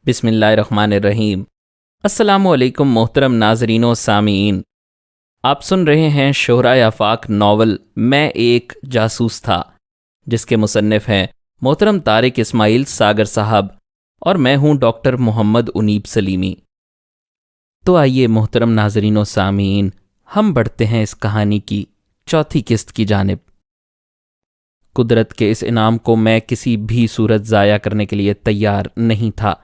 بسم اللہ الرحمن الرحیم۔ السلام علیکم محترم ناظرین و سامعین، آپ سن رہے ہیں شہرائے آفاق ناول میں ایک جاسوس تھا، جس کے مصنف ہیں محترم طارق اسماعیل ساگر صاحب اور میں ہوں ڈاکٹر محمد انیب سلیمی۔ تو آئیے محترم ناظرین و سامعین، ہم بڑھتے ہیں اس کہانی کی چوتھی قسط کی جانب۔ قدرت کے اس انعام کو میں کسی بھی صورت ضائع کرنے کے لیے تیار نہیں تھا۔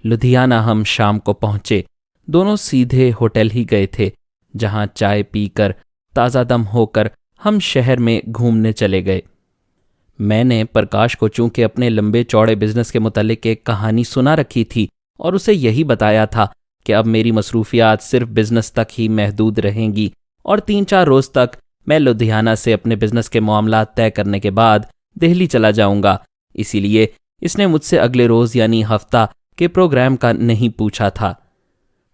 لدھیانہ ہم شام کو پہنچے، دونوں سیدھے ہوٹل ہی گئے تھے، جہاں چائے پی کر تازہ دم ہو کر ہم شہر میں گھومنے چلے گئے۔ میں نے پرکاش کو چونکہ اپنے لمبے چوڑے بزنس کے متعلق ایک کہانی سنا رکھی تھی اور اسے یہی بتایا تھا کہ اب میری مصروفیات صرف بزنس تک ہی محدود رہیں گی اور 3-4 روز تک میں لدھیانہ سے اپنے بزنس کے معاملات طے کرنے کے بعد دہلی چلا جاؤں گا، اسی لیے اس نے مجھ سے اگلے روز یعنی ہفتہ کے پروگرام کا نہیں پوچھا تھا۔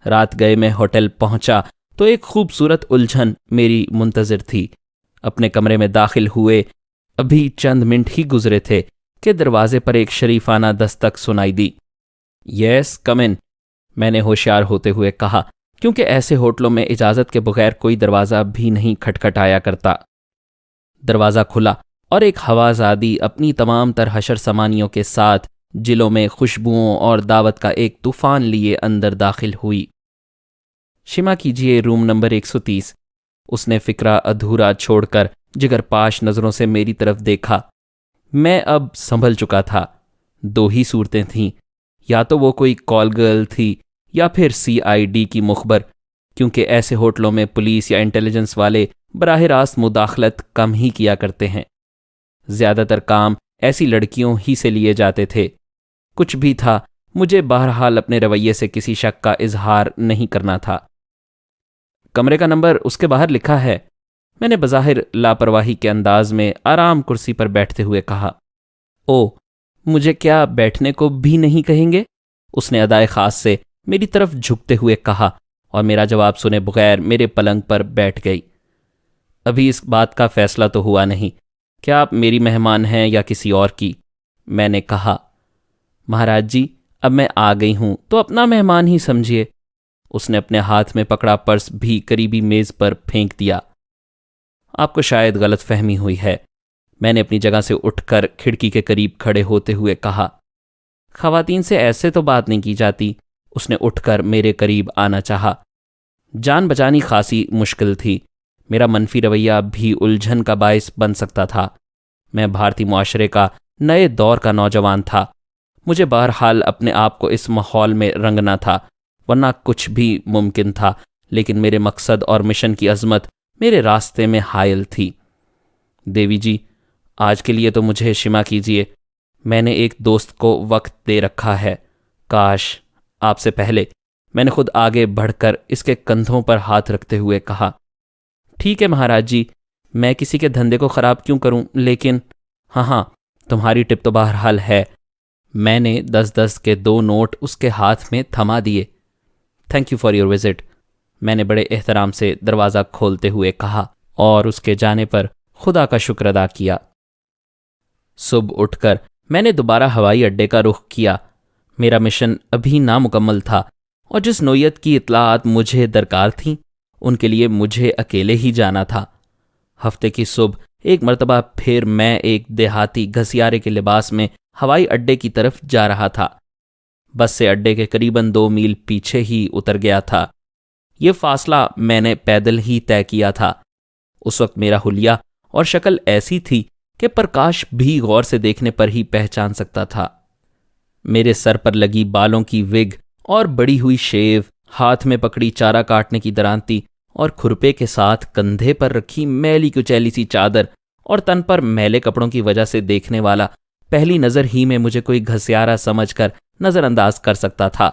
رات گئے میں ہوٹل پہنچا تو ایک خوبصورت الجھن میری منتظر تھی۔ اپنے کمرے میں داخل ہوئے ابھی چند منٹ ہی گزرے تھے کہ دروازے پر ایک شریفانہ دستک سنائی دی۔ یس کم ان، میں نے ہوشیار ہوتے ہوئے کہا، کیونکہ ایسے ہوٹلوں میں اجازت کے بغیر کوئی دروازہ بھی نہیں کھٹکھٹایا کرتا۔ دروازہ کھلا اور ایک ہوازادی اپنی تمام تر حشر سامانیوں کے ساتھ جلوں میں خوشبوؤں اور دعوت کا ایک طوفان لیے اندر داخل ہوئی۔ شما کیجئے روم نمبر 130۔ اس نے فکرہ ادھورا چھوڑ کر جگر پاش نظروں سے میری طرف دیکھا۔ میں اب سنبھل چکا تھا۔ 2 ہی صورتیں تھیں، یا تو وہ کوئی کال گرل تھی یا پھر CID کی مخبر، کیونکہ ایسے ہوٹلوں میں پولیس یا انٹیلیجنس والے براہ راست مداخلت کم ہی کیا کرتے ہیں۔ زیادہ تر کام ایسی لڑکیوں ہی سے لیے جاتے تھے۔ کچھ بھی تھا، مجھے بہرحال اپنے رویے سے کسی شک کا اظہار نہیں کرنا تھا۔ کمرے کا نمبر اس کے باہر لکھا ہے، میں نے بظاہر لاپرواہی کے انداز میں آرام کرسی پر بیٹھتے ہوئے کہا۔ او، مجھے کیا بیٹھنے کو بھی نہیں کہیں گے؟ اس نے ادائے خاص سے میری طرف جھکتے ہوئے کہا اور میرا جواب سنے بغیر میرے پلنگ پر بیٹھ گئی۔ ابھی اس بات کا فیصلہ تو ہوا نہیں، کیا آپ میری مہمان ہیں یا کسی اور کی؟ میں نے کہا۔ مہاراج جی، اب میں آ گئی ہوں تو اپنا مہمان ہی سمجھیے۔ اس نے اپنے ہاتھ میں پکڑا پرس بھی قریبی میز پر پھینک دیا۔ آپ کو شاید غلط فہمی ہوئی ہے، میں نے اپنی جگہ سے اٹھ کر کھڑکی کے قریب کھڑے ہوتے ہوئے کہا۔ خواتین سے ایسے تو بات نہیں کی جاتی۔ اس نے اٹھ کر میرے قریب آنا چاہا۔ جان بچانی خاصی مشکل تھی، میرا منفی رویہ بھی الجھن کا باعث بن سکتا تھا۔ میں بھارتی معاشرے کا نئے دور کا نوجوان تھا، مجھے بہرحال اپنے آپ کو اس ماحول میں رنگنا تھا، ورنہ کچھ بھی ممکن تھا، لیکن میرے مقصد اور مشن کی عظمت میرے راستے میں حائل تھی۔ دیوی جی، آج کے لیے تو مجھے شما کیجیے، میں نے ایک دوست کو وقت دے رکھا ہے، کاش آپ سے پہلے۔ میں نے خود آگے بڑھ کر اس کے کندھوں پر ہاتھ رکھتے ہوئے کہا۔ ٹھیک ہے مہاراج جی، میں کسی کے دھندے کو خراب کیوں کروں، لیکن ہاں تمہاری ٹپ تو بہرحال ہے۔ میں نے 10 کے 2 نوٹ اس کے ہاتھ میں تھما دیے۔ Thank you for your visit, میں نے بڑے احترام سے دروازہ کھولتے ہوئے کہا اور اس کے جانے پر خدا کا شکر ادا کیا۔ صبح اٹھ کر میں نے دوبارہ ہوائی اڈے کا رخ کیا۔ میرا مشن ابھی نامکمل تھا اور جس نوعیت کی اطلاعات مجھے درکار تھیں ان کے لیے مجھے اکیلے ہی جانا تھا۔ ہفتے کی صبح ایک مرتبہ پھر میں ایک دیہاتی گھسیارے کے لباس میں ہوائی اڈے کی طرف جا رہا تھا۔ بس سے اڈے کے قریباً 2 میل پیچھے ہی اتر گیا تھا۔ یہ فاصلہ میں نے پیدل ہی طے کیا تھا۔ اس وقت میرا حلیہ اور شکل ایسی تھی کہ پرکاش بھی غور سے دیکھنے پر ہی پہچان سکتا تھا۔ میرے سر پر لگی بالوں کی وگ اور بڑی ہوئی شیو، ہاتھ میں پکڑی چارہ کاٹنے کی درانتی اور کھرپے کے ساتھ کندھے پر رکھی میلی کچیلی سی چادر اور تن پر میلے کپڑوں کی وجہ سے دیکھنے والا پہلی نظر ہی میں مجھے کوئی گھسیارا سمجھ کر نظر انداز کر سکتا تھا۔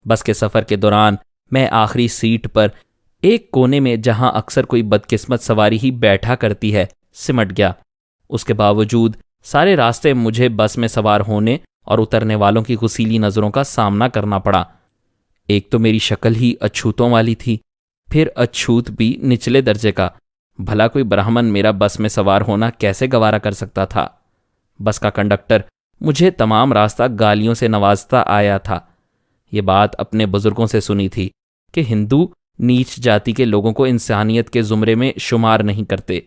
بس کے سفر کے دوران میں آخری سیٹ پر ایک کونے میں، جہاں اکثر کوئی بدقسمت سواری ہی بیٹھا کرتی ہے، سمٹ گیا۔ اس کے باوجود سارے راستے مجھے بس میں سوار ہونے اور اترنے والوں کی غسیلی نظروں کا سامنا کرنا پڑا۔ ایک تو میری شکل ہی اچھوتوں والی تھی، پھر اچھوت بھی نچلے درجے کا۔ بھلا کوئی برہمن میرا بس میں سوار ہونا کیسے گوارا کر سکتا تھا؟ بس کا کنڈکٹر مجھے تمام راستہ گالیوں سے نوازتا آیا تھا۔ یہ بات اپنے بزرگوں سے سنی تھی کہ ہندو نیچ جاتی کے لوگوں کو انسانیت کے زمرے میں شمار نہیں کرتے،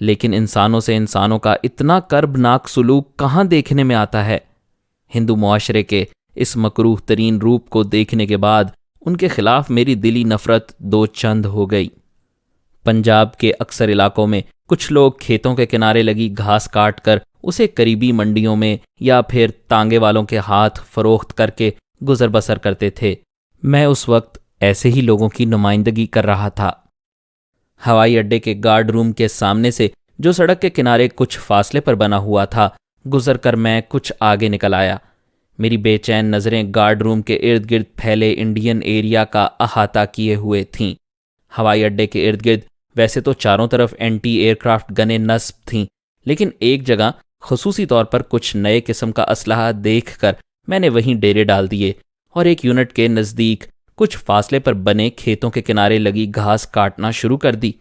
لیکن انسانوں سے انسانوں کا اتنا کربناک سلوک کہاں دیکھنے میں آتا ہے؟ ہندو معاشرے کے اس مکروہ ترین روپ کو دیکھنے کے بعد ان کے خلاف میری دلی نفرت دو چند ہو گئی۔ پنجاب کے اکثر علاقوں میں کچھ لوگ کھیتوں کے کنارے لگی گھاس کاٹ کر اسے قریبی منڈیوں میں یا پھر تانگے والوں کے ہاتھ فروخت کر کے گزر بسر کرتے تھے۔ میں اس وقت ایسے ہی لوگوں کی نمائندگی کر رہا تھا۔ ہوائی اڈے کے گارڈ روم کے سامنے سے جو سڑک کے کنارے کچھ فاصلے پر بنا ہوا تھا، گزر کر میں کچھ آگے نکل آیا۔ میری بے چین نظریں گارڈ روم کے ارد گرد پھیلے انڈین ایریا کا احاطہ کیے ہوئے تھیں۔ ہوائی اڈے کے ارد گرد ویسے تو چاروں طرف اینٹی ایئر کرافٹ گنیں نصب تھیں، لیکن ایک جگہ خصوصی طور پر کچھ نئے قسم کا اسلحہ دیکھ کر میں نے وہیں ڈیرے ڈال دیے اور ایک یونٹ کے نزدیک کچھ فاصلے پر بنے کھیتوں کے کنارے لگی گھاس کاٹنا شروع کر دی۔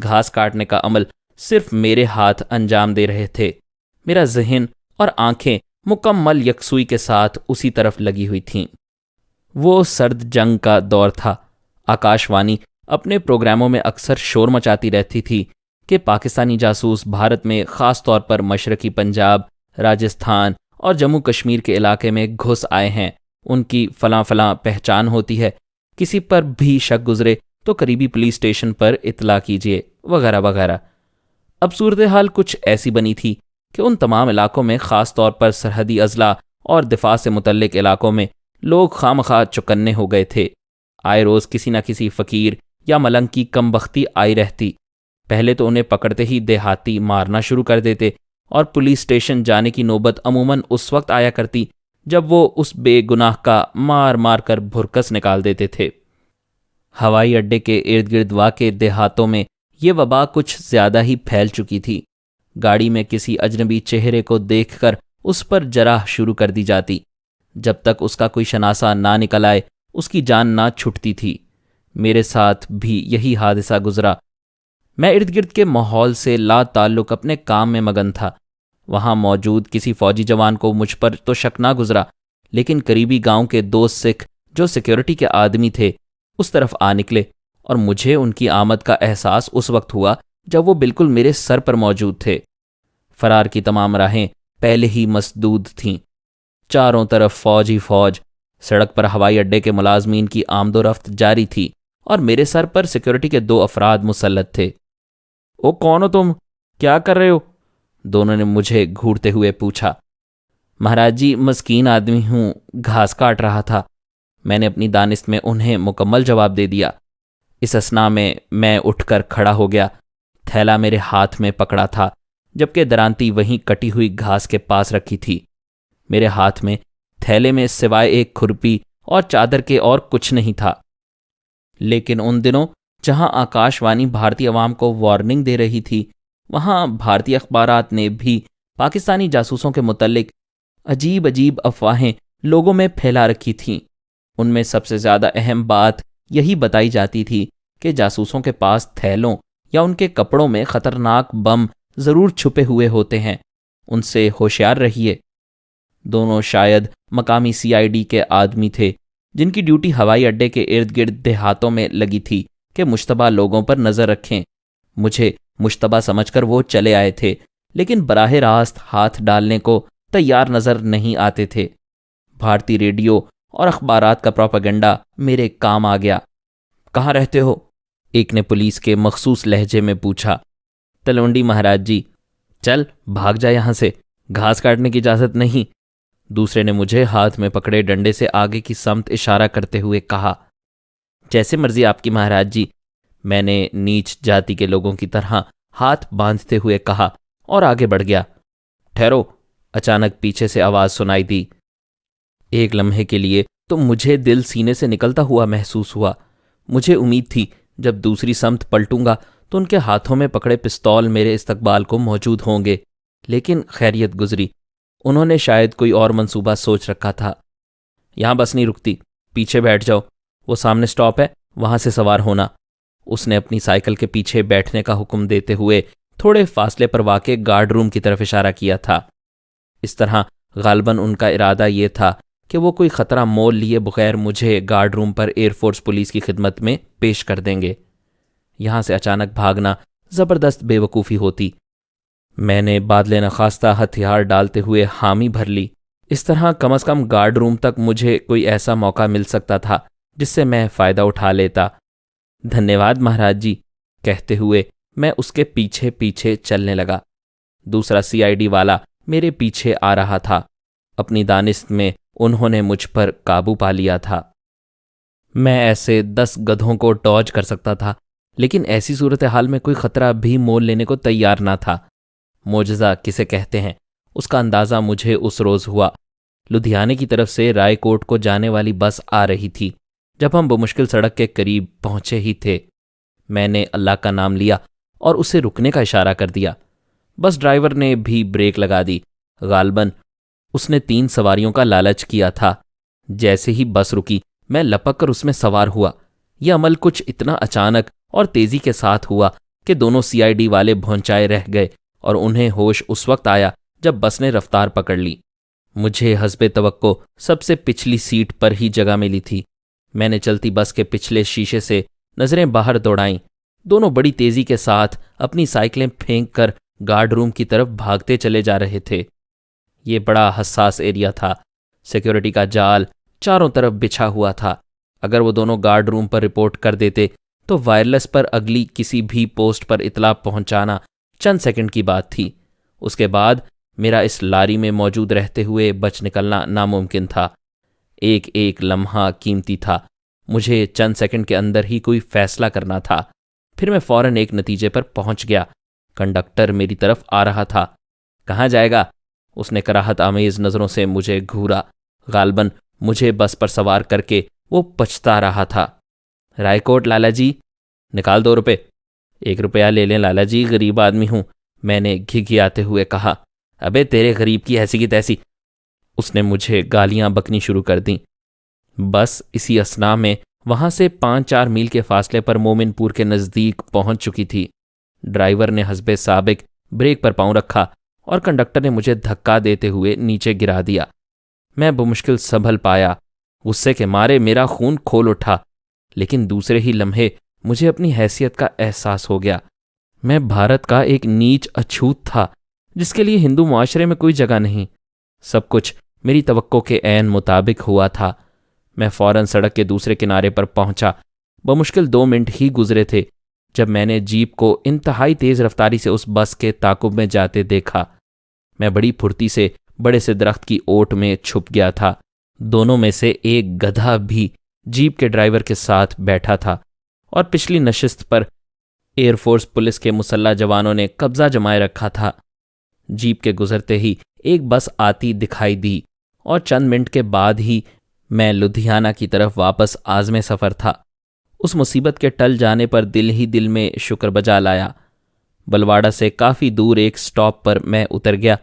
گھاس کاٹنے کا عمل صرف میرے ہاتھ انجام دے رہے تھے، میرا ذہن اور آنکھیں مکمل یکسوئی کے ساتھ اسی طرف لگی ہوئی تھیں۔ وہ سرد جنگ کا دور تھا۔ آکاش وانی اپنے پروگراموں میں اکثر شور مچاتی رہتی تھی کہ پاکستانی جاسوس بھارت میں خاص طور پر مشرقی پنجاب، راجستھان اور جموں کشمیر کے علاقے میں گھس آئے ہیں، ان کی فلاں فلاں پہچان ہوتی ہے، کسی پر بھی شک گزرے تو قریبی پولیس اسٹیشن پر اطلاع کیجیے، وغیرہ وغیرہ۔ اب صورتحال کچھ ایسی بنی تھی کہ ان تمام علاقوں میں خاص طور پر سرحدی اضلاع اور دفاع سے متعلق علاقوں میں لوگ خواہ چکنے ہو گئے تھے۔ آئے روز کسی نہ کسی فقیر یا ملنگ کی کم بختی آئی رہتی۔ پہلے تو انہیں پکڑتے ہی دیہاتی مارنا شروع کر دیتے اور پولیس اسٹیشن جانے کی نوبت عموماً اس وقت آیا کرتی جب وہ اس بے گناہ کا مار مار کر بھرکس نکال دیتے تھے۔ ہوائی اڈے کے ارد گرد واقع دیہاتوں میں یہ وبا کچھ زیادہ ہی پھیل چکی تھی۔ گاڑی میں کسی اجنبی چہرے کو دیکھ کر اس پر جراح شروع کر دی جاتی۔ جب تک اس کا کوئی شناسہ نہ نکل آئے اس کی جان نہ چھٹتی تھی۔ میرے ساتھ بھی یہی حادثہ گزرا۔ میں ارد گرد کے ماحول سے لا تعلق اپنے کام میں مگن تھا۔ وہاں موجود کسی فوجی جوان کو مجھ پر تو شک نہ گزرا، لیکن قریبی گاؤں کے دو سکھ جو سیکیورٹی کے آدمی تھے اس طرف آ نکلے، اور مجھے ان کی آمد کا احساس اس وقت ہوا جب وہ بالکل میرے سر پر موجود تھے۔ فرار کی تمام راہیں پہلے ہی مسدود تھیں۔ چاروں طرف فوج ہی فوج۔ سڑک پر ہوائی اڈے کے ملازمین کی آمد و رفت جاری تھی اور میرے سر پر سیکیورٹی کے دو افراد مسلط تھے۔ او کون ہو تم؟ کیا کر رہے ہو؟ دونوں نے مجھے گھورتے ہوئے پوچھا۔ مہاراج جی، مسکین آدمی ہوں، گھاس کاٹ رہا تھا، میں نے اپنی دانست میں انہیں مکمل جواب دے دیا۔ اس اثنا میں اٹھ کر کھڑا ہو گیا۔ تھیلا میرے ہاتھ میں پکڑا تھا جبکہ درانتی وہیں کٹی ہوئی گھاس کے پاس رکھی تھی۔ میرے ہاتھ میں تھیلے میں سوائے ایک کھرپی اور چادر کے اور کچھ نہیں تھا۔ لیکن ان دنوں جہاں آکاش وانی بھارتی عوام کو وارننگ دے رہی تھی، وہاں بھارتی اخبارات نے بھی پاکستانی جاسوسوں کے متعلق عجیب عجیب افواہیں لوگوں میں پھیلا رکھی تھیں۔ ان میں سب سے زیادہ اہم بات یہی بتائی جاتی تھی کہ جاسوسوں کے پاس تھیلوں یا ان کے کپڑوں میں خطرناک بم ضرور چھپے ہوئے ہوتے ہیں، ان سے ہوشیار رہیے۔ دونوں شاید مقامی CID کے آدمی تھے جن کی ڈیوٹی ہوائی اڈے کے ارد گرد دیہاتوں میں لگی تھی کہ مشتبہ لوگوں پر نظر رکھیں۔ مجھے مشتبہ سمجھ کر وہ چلے آئے تھے، لیکن براہ راست ہاتھ ڈالنے کو تیار نظر نہیں آتے تھے۔ بھارتی ریڈیو اور اخبارات کا پروپیگنڈا میرے کام آ گیا۔ کہاں رہتے ہو؟ ایک نے پولیس کے مخصوص لہجے میں پوچھا۔ تلونڈی مہاراج جی۔ چل بھاگ جا یہاں سے، گھاس کاٹنے کی اجازت نہیں۔ دوسرے نے مجھے ہاتھ میں پکڑے ڈنڈے سے آگے کی سمت اشارہ کرتے ہوئے کہا۔ جیسے مرضی آپ کی مہاراج جی، میں نے نیچ جاتی کے لوگوں کی طرح ہاتھ باندھتے ہوئے کہا اور آگے بڑھ گیا۔ ٹھہرو، اچانک پیچھے سے آواز سنائی دی۔ ایک لمحے کے لیے تو مجھے دل سینے سے نکلتا ہوا محسوس ہوا۔ مجھے امید تھی جب دوسری سمت پلٹوں گا تو ان کے ہاتھوں میں پکڑے پستول میرے استقبال کو موجود ہوں گے، لیکن خیریت گزری۔ انہوں نے شاید کوئی اور منصوبہ سوچ رکھا تھا۔ یہاں بس نہیں رکتی، پیچھے بیٹھ جاؤ، وہ سامنے سٹاپ ہے، وہاں سے سوار ہونا۔ اس نے اپنی سائیکل کے پیچھے بیٹھنے کا حکم دیتے ہوئے تھوڑے فاصلے پر واقع گارڈ روم کی طرف اشارہ کیا تھا۔ اس طرح غالباً ان کا ارادہ یہ تھا کہ وہ کوئی خطرہ مول لیے بغیر مجھے گارڈ روم پر ایئر فورس پولیس کی خدمت میں پیش کر دیں گے۔ یہاں سے اچانک بھاگنا زبردست بے وقوفی ہوتی۔ میں نے بادلِ نخواستہ ہتھیار ڈالتے ہوئے حامی بھر لی۔ اس طرح کم از کم گارڈ روم تک مجھے کوئی ایسا موقع مل سکتا تھا جس سے میں فائدہ اٹھا لیتا۔ دھنیہ واد مہاراج جی، کہتے ہوئے میں اس کے پیچھے پیچھے چلنے لگا۔ دوسرا CID والا میرے پیچھے آ رہا تھا۔ اپنی دانست میں انہوں نے مجھ پر قابو پا لیا تھا۔ میں ایسے 10 گدھوں کو ڈاج کر سکتا تھا، لیکن ایسی صورتحال میں کوئی خطرہ بھی مول لینے کو تیار نہ تھا۔ معجزہ کسے کہتے ہیں، اس کا اندازہ مجھے اس روز ہوا۔ لدھیانے کی طرف سے رائے کوٹ کو جانے والی بس آ رہی تھی۔ جب ہم بمشکل سڑک کے قریب پہنچے ہی تھے، میں نے اللہ کا نام لیا اور اسے رکنے کا اشارہ کر دیا۔ بس ڈرائیور نے بھی بریک لگا دی۔ غالباً اس نے 3 سواریوں کا لالچ کیا تھا۔ جیسے ہی بس رکی، میں لپک کر اس میں سوار ہوا۔ یہ عمل کچھ اتنا اچانک اور تیزی کے ساتھ ہوا کہ دونوں CID والے بھونچائے رہ گئے اور انہیں ہوش اس وقت آیا جب بس نے رفتار پکڑ لی۔ مجھے حسب توقع سب سے پچھلی سیٹ پر ہی جگہ ملی تھی۔ میں نے چلتی بس کے پچھلے شیشے سے نظریں باہر دوڑائیں۔ دونوں بڑی تیزی کے ساتھ اپنی سائیکلیں پھینک کر گارڈ روم کی طرف بھاگتے چلے جا رہے تھے۔ یہ بڑا حساس ایریا تھا۔ سیکیورٹی کا جال چاروں طرف بچھا ہوا تھا۔ اگر وہ دونوں گارڈ روم پر رپورٹ کر دیتے تو وائرلیس پر اگلی کسی بھی پوسٹ پر اطلاع پہنچانا چند سیکنڈ کی بات تھی۔ اس کے بعد میرا اس لاری میں موجود رہتے ہوئے بچ نکلنا ناممکن تھا۔ ایک ایک لمحہ قیمتی تھا۔ مجھے چند سیکنڈ کے اندر ہی کوئی فیصلہ کرنا تھا۔ پھر میں فوراً ایک نتیجے پر پہنچ گیا۔ کنڈکٹر میری طرف آ رہا تھا۔ کہاں جائے گا؟ اس نے کراہت آمیز نظروں سے مجھے گھورا۔ غالباً مجھے بس پر سوار کر کے وہ پچھتا رہا تھا۔ رائے کوٹ لالا جی، نکال 2 روپے۔ 1 روپیہ لے لیں لالا جی، غریب آدمی ہوں، میں نے گھگھیاتے ہوئے کہا۔ ابے تیرے غریب کی ایسی کی تیسی، اس نے مجھے گالیاں بکنی شروع کر دیں۔ بس اسی اثناء میں وہاں سے 5-4 میل کے فاصلے پر مومن پور کے نزدیک پہنچ چکی تھی۔ ڈرائیور نے حسب سابق بریک پر پاؤں رکھا اور کنڈکٹر نے مجھے دھکا دیتے ہوئے نیچے گرا دیا۔ میں بمشکل سنبھل پایا۔ غصے کے مارے میرا خون کھول اٹھا، لیکن دوسرے ہی لمحے مجھے اپنی حیثیت کا احساس ہو گیا۔ میں بھارت کا ایک نیچ اچھوت تھا جس کے لیے ہندو معاشرے میں کوئی جگہ نہیں۔ سب کچھ میری توقع کے عین مطابق ہوا تھا۔ میں فوراً سڑک کے دوسرے کنارے پر پہنچا۔ بمشکل 2 منٹ ہی گزرے تھے جب میں نے جیپ کو انتہائی تیز رفتاری سے اس بس کے تعاقب میں جاتے دیکھا۔ میں بڑی پھرتی سے بڑے سے درخت کی اوٹ میں چھپ گیا تھا۔ دونوں میں سے ایک گدھا بھی جیپ کے ڈرائیور کے ساتھ بیٹھا تھا اور پچھلی نشست پر ایئر فورس پولیس کے مسلح جوانوں نے قبضہ جمائے رکھا تھا۔ جیپ کے گزرتے ہی ایک بس آتی دکھائی دی اور چند منٹ کے بعد ہی میں لدھیانہ کی طرف واپس عازم سفر تھا۔ اس مصیبت کے ٹل جانے پر دل ہی دل میں شکر بجا لایا۔ بلواڑہ سے کافی دور ایک سٹاپ پر میں اتر گیا۔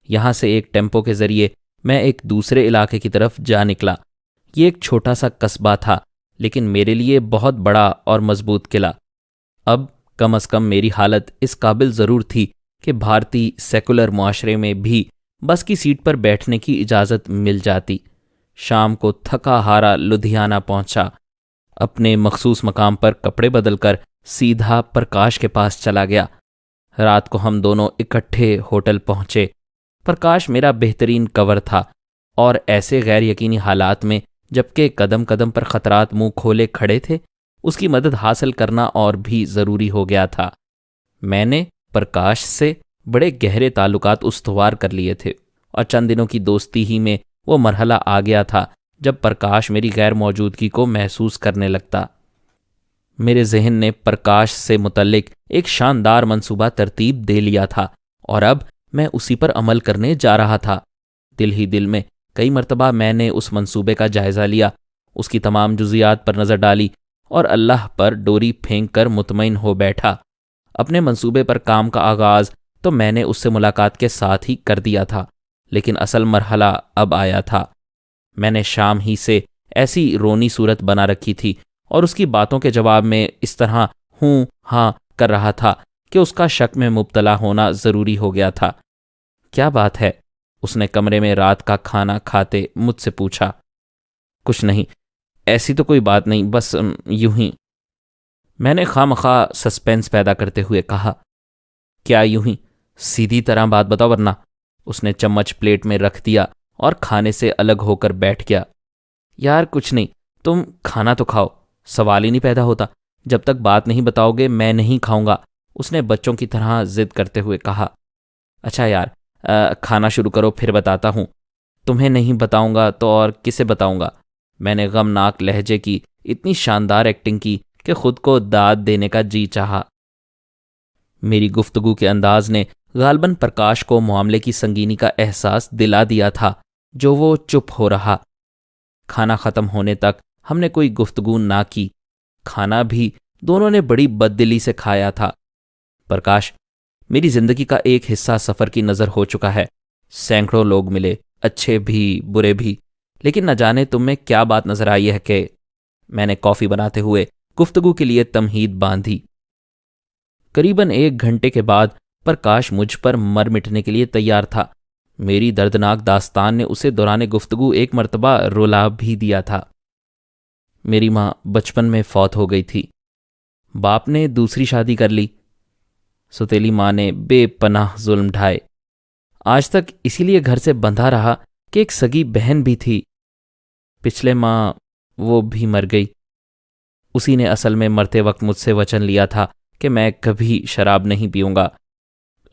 یہاں سے ایک ٹیمپو کے ذریعے میں ایک دوسرے علاقے کی طرف جا نکلا۔ یہ ایک چھوٹا سا قصبہ تھا، لیکن میرے لیے بہت بڑا اور مضبوط قلعہ۔ اب کم از کم میری حالت اس قابل ضرور تھی کہ بھارتی سیکولر معاشرے میں بھی بس کی سیٹ پر بیٹھنے کی اجازت مل جاتی۔ شام کو تھکا ہارا لدھیانہ پہنچا۔ اپنے مخصوص مقام پر کپڑے بدل کر سیدھا پرکاش کے پاس چلا گیا۔ رات کو ہم دونوں اکٹھے ہوٹل پہنچے۔ پرکاش میرا بہترین کور تھا اور ایسے غیر یقینی حالات میں جبکہ قدم قدم پر خطرات منہ کھولے کھڑے تھے، اس کی مدد حاصل کرنا اور بھی ضروری ہو گیا تھا۔ میں نے پرکاش سے بڑے گہرے تعلقات استوار کر لیے تھے اور چند دنوں کی دوستی ہی میں وہ مرحلہ آ گیا تھا جب پرکاش میری غیر موجودگی کو محسوس کرنے لگتا۔ میرے ذہن نے پرکاش سے متعلق ایک شاندار منصوبہ ترتیب دے لیا تھا اور اب میں اسی پر عمل کرنے جا رہا تھا۔ دل ہی دل میں کئی مرتبہ میں نے اس منصوبے کا جائزہ لیا، اس کی تمام جزیات پر نظر ڈالی اور اللہ پر ڈوری پھینک کر مطمئن ہو بیٹھا۔ اپنے منصوبے پر کام کا آغاز تو میں نے اس سے ملاقات کے ساتھ ہی کر دیا تھا، لیکن اصل مرحلہ اب آیا تھا۔ میں نے شام ہی سے ایسی رونی صورت بنا رکھی تھی اور اس کی باتوں کے جواب میں اس طرح ہوں ہاں کر رہا تھا کہ اس کا شک میں مبتلا ہونا ضروری ہو گیا تھا۔ کیا بات ہے؟ اس نے کمرے میں رات کا کھانا کھاتے مجھ سے پوچھا۔ کچھ نہیں، ایسی تو کوئی بات نہیں، بس یوں ہی۔ میں نے خواہ سسپینس پیدا کرتے ہوئے کہا، کیا یوں ہی؟ سیدھی طرح بات بتاؤ ورنہ۔ اس نے چمچ پلیٹ میں رکھ دیا اور کھانے سے الگ ہو کر بیٹھ گیا۔ یار کچھ نہیں، تم کھانا تو کھاؤ، سوال ہی نہیں پیدا ہوتا۔ جب تک بات نہیں بتاؤ گے میں نہیں کھاؤں گا، اس نے بچوں کی طرح ضد کرتے ہوئے کہا۔ اچھا یار، کھانا شروع کرو پھر بتاتا ہوں۔ تمہیں نہیں بتاؤں گا تو اور کسے بتاؤں گا؟ میں نے غمناک لہجے کی اتنی شاندار ایکٹنگ کی کہ خود کو داد دینے کا جی چاہا۔ میری گفتگو کے انداز نے غالباً پرکاش کو معاملے کی سنگینی کا احساس دلا دیا تھا، جو وہ چپ ہو رہا۔ کھانا ختم ہونے تک ہم نے کوئی گفتگو نہ کی۔ کھانا بھی دونوں نے بڑی بددلی سے کھایا تھا۔ پرکاش، میری زندگی کا ایک حصہ سفر کی نظر ہو چکا ہے۔ سینکڑوں لوگ ملے، اچھے بھی برے بھی، لیکن نہ جانے تم میں کیا بات نظر آئی ہے کہ… میں نے کافی بناتے ہوئے گفتگو کے لیے تمہید باندھی۔ قریباً 1 گھنٹے کے بعد پرکاش مجھ پر مر مٹنے کے لیے تیار تھا۔ میری دردناک داستان نے اسے دوران گفتگو ایک مرتبہ رلا بھی دیا تھا۔ میری ماں بچپن میں فوت ہو گئی تھی۔ باپ نے دوسری شادی کر لی۔ ستیلی ماں نے بے پناہ ظلم ڈھائے۔ آج تک اسی لیے گھر سے بندھا رہا کہ ایک سگی بہن بھی تھی۔ پچھلے ماہ وہ بھی مر گئی۔ اسی نے اصل میں مرتے وقت مجھ سے وچن لیا تھا کہ میں کبھی شراب نہیں پیوں گا۔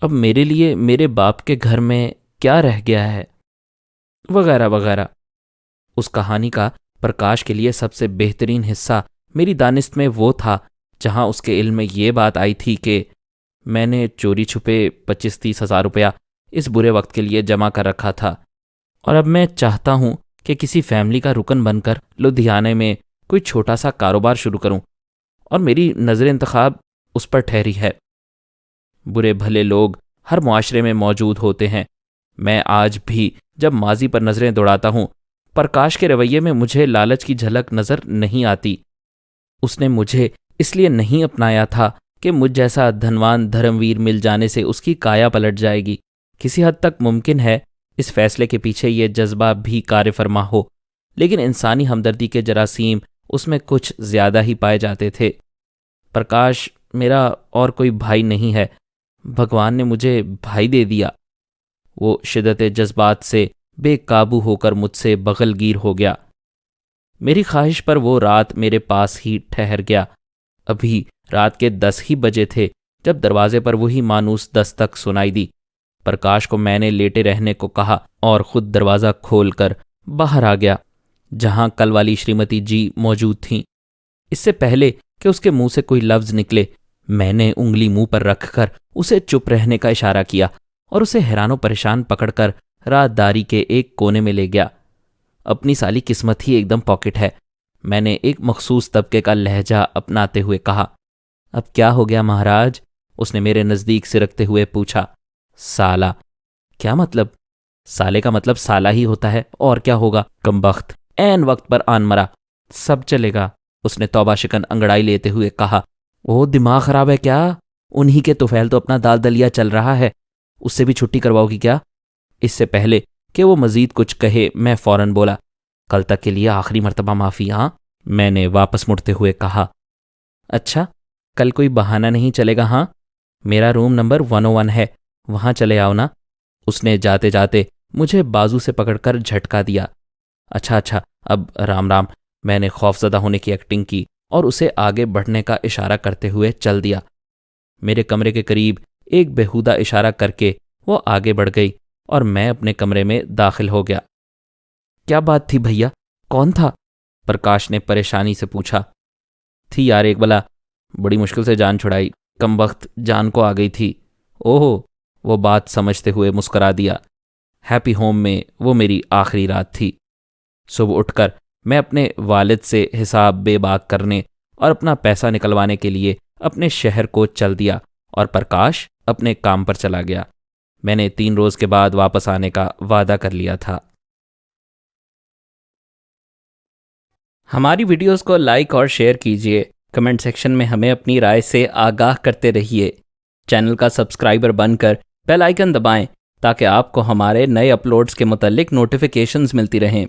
اب میرے لیے میرے باپ کے گھر میں کیا رہ گیا ہے؟ وغیرہ وغیرہ۔ اس کہانی کا پرکاش کے لیے سب سے بہترین حصہ میری دانست میں وہ تھا جہاں اس کے علم میں یہ بات آئی تھی کہ میں نے چوری چھپے 25-30 ہزار روپیہ اس برے وقت کے لیے جمع کر رکھا تھا، اور اب میں چاہتا ہوں کہ کسی فیملی کا رکن بن کر لدھیانے میں کوئی چھوٹا سا کاروبار شروع کروں، اور میری نظر انتخاب اس پر ٹھہری ہے۔ برے بھلے لوگ ہر معاشرے میں موجود ہوتے ہیں۔ میں آج بھی جب ماضی پر نظریں دوڑاتا ہوں، پرکاش کے رویے میں مجھے لالچ کی جھلک نظر نہیں آتی۔ اس نے مجھے اس لیے نہیں اپنایا تھا کہ مجھ جیسا دھنوان دھرم ویر مل جانے سے اس کی کایا پلٹ جائے گی۔ کسی حد تک ممکن ہے اس فیصلے کے پیچھے یہ جذبہ بھی کار فرما ہو، لیکن انسانی ہمدردی کے جراثیم اس میں کچھ زیادہ ہی پائے جاتے تھے۔ پرکاش میرا اور کوئی بھائی نہیں ہے، بھگوان نے مجھے بھائی دے دیا۔ وہ شدت جذبات سے بے قابو ہو کر مجھ سے بغل گیر ہو گیا۔ میری خواہش پر وہ رات میرے پاس ہی ٹھہر گیا۔ ابھی رات کے 10 ہی بجے تھے جب دروازے پر وہی مانوس دستک سنائی دی۔ پرکاش کو میں نے لیٹے رہنے کو کہا اور خود دروازہ کھول کر باہر آ گیا، جہاں کل والی شریمتی جی موجود تھیں۔ اس سے پہلے کہ اس کے منہ سے کوئی لفظ نکلے، میں نے انگلی منہ پر رکھ کر اسے چپ رہنے کا اشارہ کیا اور اسے حیران و پریشان پکڑ کر رات داری کے ایک کونے میں لے گیا۔ اپنی سالی قسمت ہی ایک دم پاکٹ ہے، میں نے ایک مخصوص طبقے کا لہجہ اپناتے ہوئے کہا۔ اب کیا ہو گیا مہاراج؟ اس نے میرے نزدیک سرکتے ہوئے پوچھا۔ سالہ؟ کیا مطلب؟ سالے کا مطلب سالہ ہی ہوتا ہے، اور کیا ہوگا؟ کمبخت، عین وقت پر آن مرا۔ سب چلے گا، اس نے توبہ شکن انگڑائی لیتے ہوئے کہا۔ وہ دماغ خراب ہے کیا؟ انہی کے طفیل تو اپنا دال دلیا چل رہا ہے، اس سے بھی چھٹی کرواؤ گی کیا؟ اس سے پہلے کہ وہ مزید کچھ کہے میں فوراً بولا، کل تک کے لیے آخری مرتبہ معافی ہاں، میں نے واپس مڑتے ہوئے کہا۔ اچھا، کل کوئی بہانہ نہیں چلے گا ہاں؟ میرا روم نمبر 101 ہے، وہاں چلے آؤ نا، اس نے جاتے جاتے مجھے بازو سے پکڑ کر جھٹکا دیا۔ اچھا اب رام رام، میں نے خوفزدہ ہونے کی ایکٹنگ کی اور اسے آگے بڑھنے کا اشارہ کرتے ہوئے چل دیا۔ میرے کمرے کے قریب ایک بےہودہ اشارہ کر کے وہ آگے بڑھ گئی اور میں اپنے کمرے میں داخل ہو گیا۔ کیا بات تھی بھیا؟ کون تھا؟ پرکاش نے پریشانی سے پوچھا۔ تھی یار ایک بلا، بڑی مشکل سے جان چھڑائی، کم وقت جان کو آ گئی تھی۔ اوہو، وہ بات سمجھتے ہوئے مسکرا دیا۔ ہیپی ہوم میں وہ میری آخری رات تھی۔ صبح اٹھ کر میں اپنے والد سے حساب بے باک کرنے اور اپنا پیسہ نکلوانے کے لیے اپنے شہر کو چل دیا اور پرکاش اپنے کام پر چلا گیا۔ میں نے 3 روز کے بعد واپس آنے کا وعدہ کر لیا تھا۔ ہماری ویڈیوز کو لائک اور شیئر کیجیے، کمنٹ سیکشن میں ہمیں اپنی رائے سے آگاہ کرتے رہیے۔ چینل کا سبسکرائبر بن کر بیل آئیکن دبائیں تاکہ آپ کو ہمارے نئے اپلوڈز کے متعلق نوٹیفیکیشنز ملتی رہیں۔